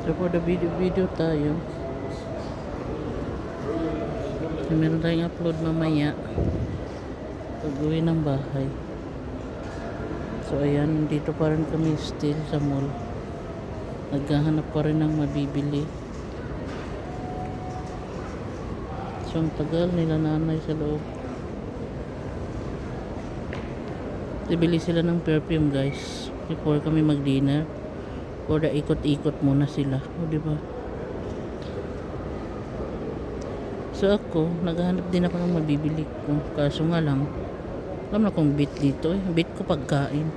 So for the video tayo, meron tayong upload mamaya pag uwi ng bahay. So ayan, dito pa rin kami still sa mall. Naghahanap pa rin ng mabibili. So ang tagal nila nanay sa loob. Bibili sila ng perfume guys before kami mag dinner. Or ikot-ikot muna sila, o diba? So ako, naghahanap din ako ng mabibili ko. Kaso nga lang, alam na kong bit dito eh. Bit ko pagkain.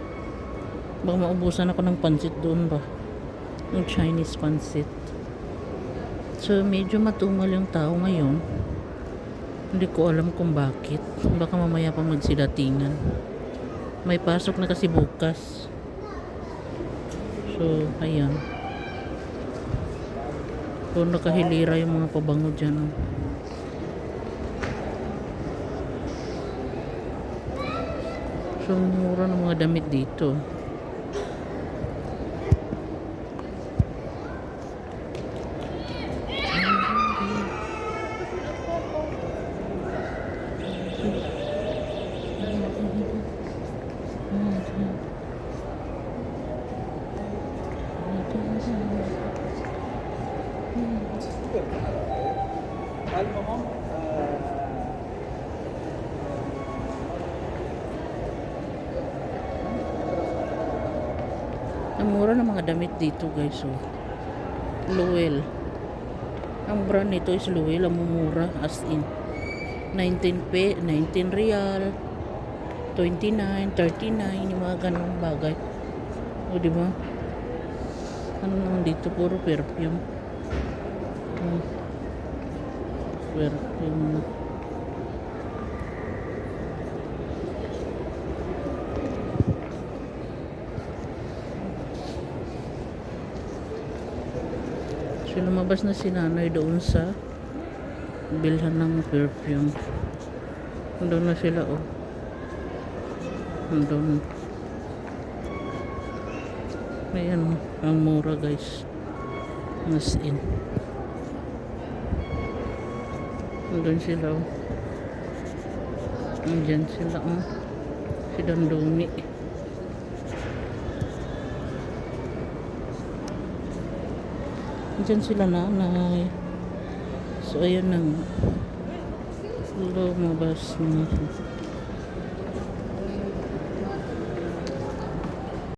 Baka maubusan ako ng pansit doon ba? Yung Chinese pansit. So medyo matumal yung tao ngayon. Hindi ko alam kung bakit. Baka mamaya pa magsidatingan. May pasok na kasi bukas. So ayan. So nakahilira yung mga pabango dyan. Oh. So mura ng mga damit dito. Ang mura ng mga damit dito guys. So Luwel. Ang brand nito is Luwel. Ang mura as in 19 real, 29, 39, yung mga ganong bagay. O diba? Ano naman dito, puro perfume. Perfume. So lumabas na si nanay doon sa bilhan ng perfume. Doon na sila oh. Doon. Ayan, ang mura guys. As in. Doon sila oh. Andyan sila oh. Si Dandumi. Andyan sila nanay. So ayan na. Lumabas na.